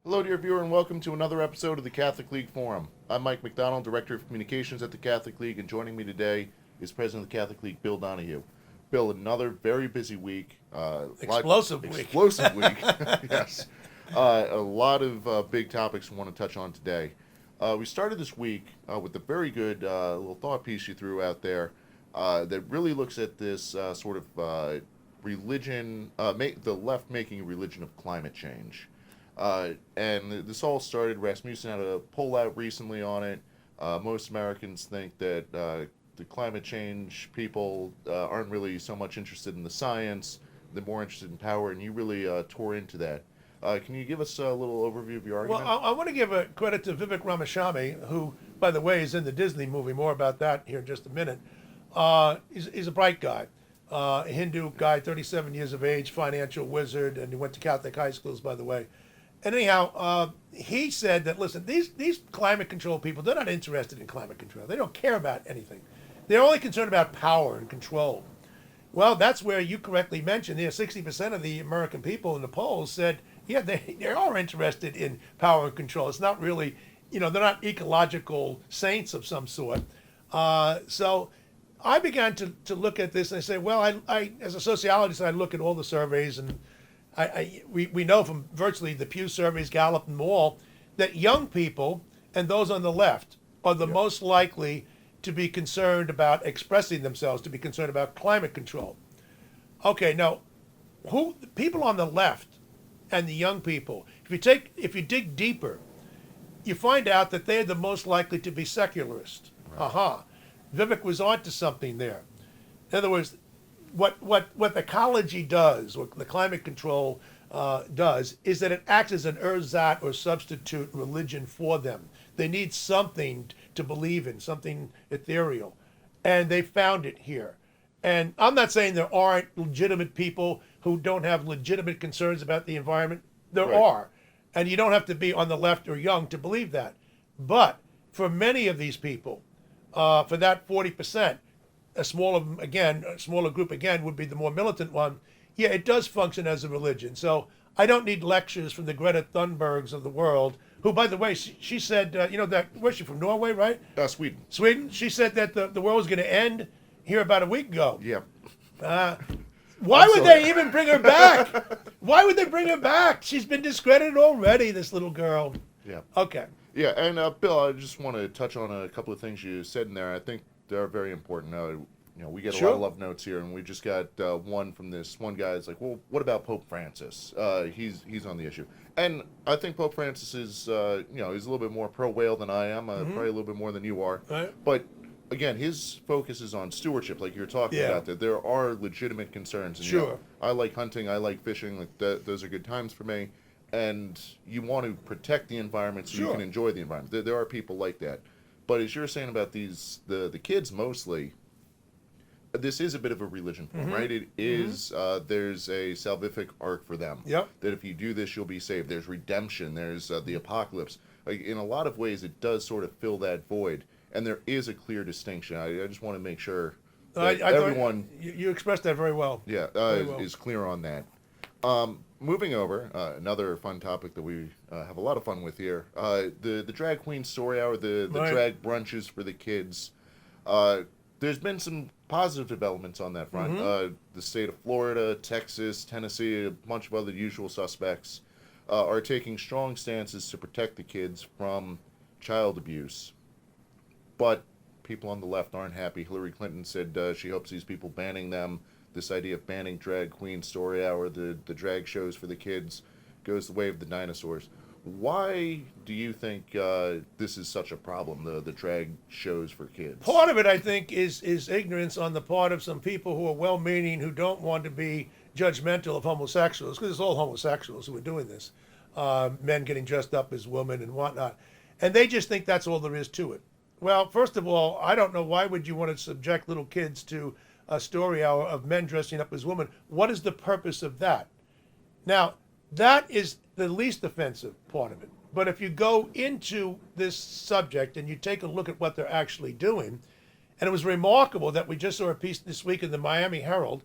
Hello, dear viewer, and welcome to another episode of the Catholic League Forum. I'm Mike McDonald, Director of Communications at the Catholic League, and joining me today is President of the Catholic League, Bill Donohue. Bill, another very busy week. Explosive week. Explosive week, yes. A lot of big topics we want to touch on today. We started this week with a very good little thought piece you threw out there that really looks at this sort of religion, the left making a religion of climate change. And this all started, Rasmussen had a poll out recently on it. Most Americans think that the climate change people aren't really so much interested in the science, they're more interested in power, and you really tore into that. Can you give us a little overview of your argument? Well, I want to give a credit to Vivek Ramaswamy, who, by the way, is in the Disney movie. More about that here in just a minute. He's a bright guy, a Hindu guy, 37 years of age, financial wizard, and he went to Catholic high schools, by the way. And anyhow, he said that, listen, these climate control people, they're not interested in climate control. They don't care about anything. They're only concerned about power and control. Well, that's where you correctly mentioned, 60% of the American people in the polls said, yeah, they are interested in power and control. It's not really, they're not ecological saints of some sort. So I began to look at this and I say, well, I as a sociologist, I look at all the surveys, and we know from virtually the Pew surveys, Gallup and all, that young people and those on the left are the most likely to be concerned about expressing themselves, to be concerned about climate control. Okay, now, people on the left and the young people, if you dig deeper, you find out that they're the most likely to be secularist. Right. Aha. Vivek was onto something there. In other words, what ecology does, what the climate control does, is that it acts as an ersatz or substitute religion for them. They need something to believe in, something ethereal. And they found it here. And I'm not saying there aren't legitimate people who don't have legitimate concerns about the environment. There are. And you don't have to be on the left or young to believe that. But for many of these people, for that 40%, a smaller group again would be the more militant one. Yeah, it does function as a religion. So I don't need lectures from the Greta Thunbergs of the world, who, by the way, she said, where's she from, Norway, right? Sweden. Sweden. She said that the world was going to end here about a week ago. Yeah. Why would they even bring her back? Why would they bring her back? She's been discredited already, this little girl. Yeah. Okay. Yeah, and Bill, I just want to touch on a couple of things you said in there. I think they're very important. We get a lot of love notes here, and we just got one from this one guy. It's like, well, what about Pope Francis? He's on the issue, and I think Pope Francis is, he's a little bit more pro whale than I am, probably a little bit more than you are. Right. But again, his focus is on stewardship, like you're talking about. That there are legitimate concerns. And, sure. I like hunting. I like fishing. Like those are good times for me. And you want to protect the environment so you can enjoy the environment. There are people like that. But as you're saying about the kids mostly, this is a bit of a religion for them, right? It is, there's a salvific arc for them. Yep. That if you do this, you'll be saved. There's redemption. There's the apocalypse. Like, in a lot of ways, it does sort of fill that void. And there is a clear distinction. I just want to make sure that everyone... You expressed that very well. Yeah, is clear on that. Moving over, another fun topic that we have a lot of fun with here, the drag queen story hour, the drag brunches for the kids. There's been some positive developments on that front. The state of Florida, Texas, Tennessee, a bunch of other usual suspects are taking strong stances to protect the kids from child abuse. But people on the left aren't happy. Hillary Clinton said she hopes these people banning them. This idea of banning drag queen story hour, the drag shows for the kids, goes the way of the dinosaurs. Why do you think this is such a problem, the drag shows for kids? Part of it, I think, is ignorance on the part of some people who are well-meaning, who don't want to be judgmental of homosexuals, because it's all homosexuals who are doing this, men getting dressed up as women and whatnot. And they just think that's all there is to it. Well, first of all, I don't know, why would you want to subject little kids to a story hour of men dressing up as women? What is the purpose of that? Now, that is the least offensive part of it. But if you go into this subject and you take a look at what they're actually doing, and it was remarkable that we just saw a piece this week in the Miami Herald,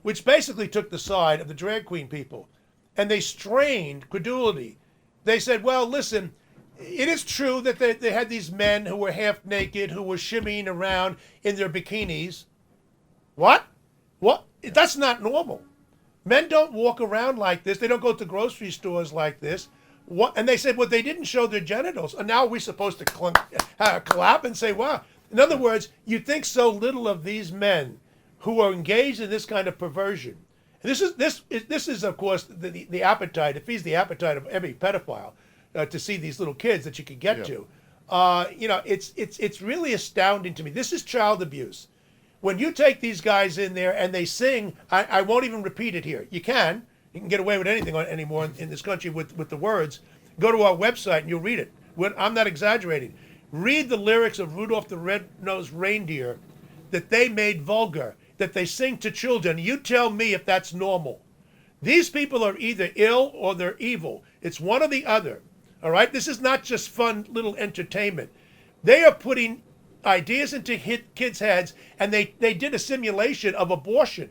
which basically took the side of the drag queen people. And they strained credulity. they said, well, listen, it is true that they had these men who were half naked, who were shimmying around in their bikinis. What? What? That's not normal. Men don't walk around like this. They don't go to grocery stores like this. What? And they said, well, they didn't show their genitals. And now we're supposed to clap and say, wow. In other words, you think so little of these men who are engaged in this kind of perversion. And this is of course, the appetite. It feeds the appetite of every pedophile to see these little kids that you could get to. It's really astounding to me. This is child abuse. When you take these guys in there and they sing, I won't even repeat it here. You can get away with anything anymore in this country with the words. Go to our website and you'll read it. I'm not exaggerating. Read the lyrics of Rudolph the Red-Nosed Reindeer that they made vulgar, that they sing to children. You tell me if that's normal. These people are either ill or they're evil. It's one or the other. All right? This is not just fun little entertainment. They are putting ideas into kids' heads, and they did a simulation of abortion,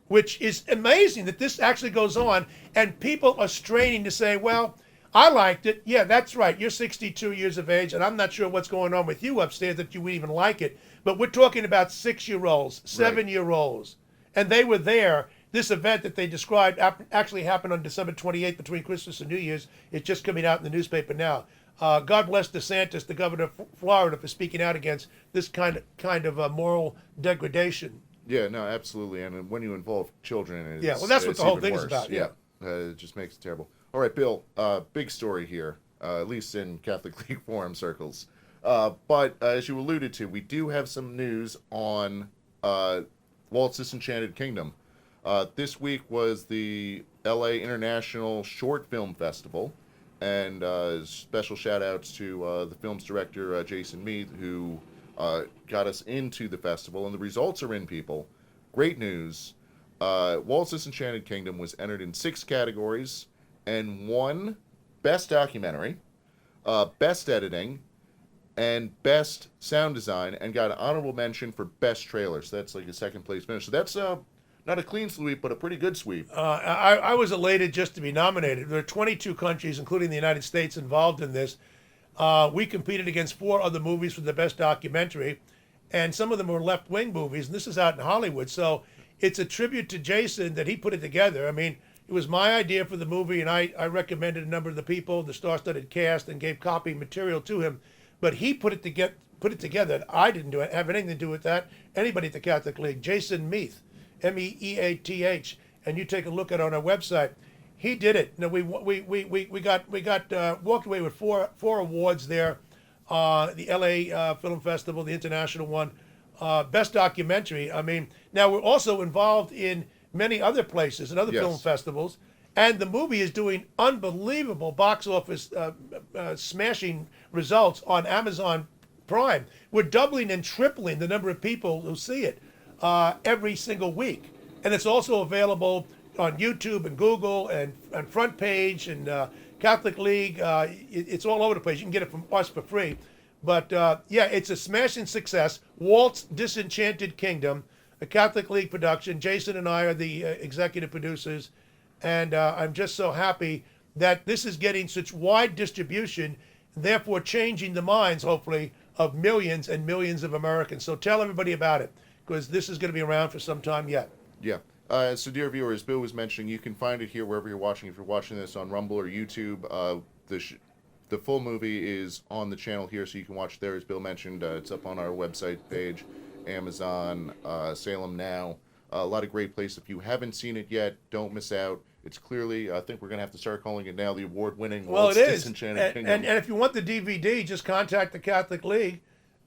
which is amazing that this actually goes on, and people are straining to say, well, I liked it. Yeah, that's right. You're 62 years of age, and I'm not sure what's going on with you upstairs that you would even like it. But we're talking about 6-year-olds, 7-year-olds. And they were there. This event that they described actually happened on December 28th between Christmas and New Year's. It's just coming out in the newspaper now. God bless DeSantis, the governor of Florida, for speaking out against this kind of moral degradation. Yeah, no, absolutely. And when you involve children, well, that's what the whole thing is about. Yeah, it just makes it terrible. All right, Bill, big story here, at least in Catholic League forum circles. But as you alluded to, we do have some news on Walt's Disenchanted Kingdom. This week was the LA International Short Film Festival, and special shout-outs to the film's director, Jason Meath, who got us into the festival, and the results are in, people. Great news. Walt's Disenchanted Kingdom was entered in 6 categories, and won Best Documentary, Best Editing, and Best Sound Design, and got an honorable mention for Best Trailer. So that's like a second-place finish. So that's not a clean sweep, but a pretty good sweep. I was elated just to be nominated. There are 22 countries, including the United States, involved in this. We competed against 4 other movies for the Best Documentary, and some of them were left-wing movies, and this is out in Hollywood. So it's a tribute to Jason that he put it together. I mean, it was my idea for the movie, and I recommended a number of the people, the star-studded cast, and gave copy material to him. But he put it together. I didn't have anything to do with that. Anybody at the Catholic League. Jason Meath, Meath, and you take a look at it on our website. He did it. Now we got walked away with four awards there. The LA Film Festival, the international one, Best Documentary. I mean, now we're also involved in many other places and other film festivals, and the movie is doing unbelievable box office smashing results on Amazon Prime. We're doubling and tripling the number of people who see it every single week, and it's also available on YouTube and Google and Front Page and Catholic League. It's all over the place. You can get it from us for free. But it's a smashing success. Walt's Disenchanted Kingdom, a Catholic League production. Jason and I are the executive producers, and I'm just so happy that this is getting such wide distribution, therefore changing the minds, hopefully, of millions and millions of Americans. So tell everybody about it, because this is going to be around for some time yet. Yeah. So, dear viewers, Bill was mentioning, you can find it here wherever you're watching. If you're watching this on Rumble or YouTube, the full movie is on the channel here, so you can watch there. As Bill mentioned, it's up on our website page, Amazon, SalemNow. A lot of great places. If you haven't seen it yet, don't miss out. It's clearly, I think we're going to have to start calling it now the award-winning Walt's Disenchanted Kingdom. And if you want the DVD, just contact the Catholic League,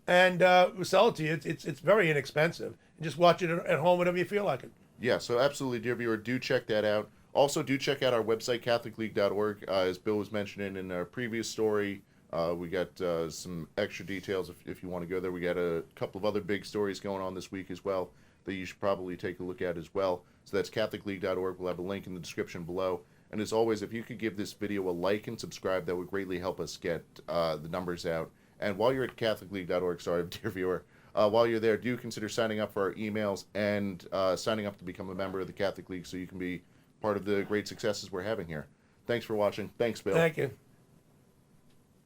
and we'll sell it to you. It's very inexpensive. And just watch it at home whenever you feel like it. Yeah, so absolutely, dear viewer, do check that out. Also, do check out our website, CatholicLeague.org. As Bill was mentioning in our previous story, we got some extra details if you want to go there. We got a couple of other big stories going on this week as well that you should probably take a look at as well. So that's CatholicLeague.org. We'll have a link in the description below. And as always, if you could give this video a like and subscribe, that would greatly help us get the numbers out. And while you're at CatholicLeague.org, sorry, dear viewer, while you're there, do consider signing up for our emails and signing up to become a member of the Catholic League so you can be part of the great successes we're having here. Thanks for watching. Thanks, Bill. Thank you.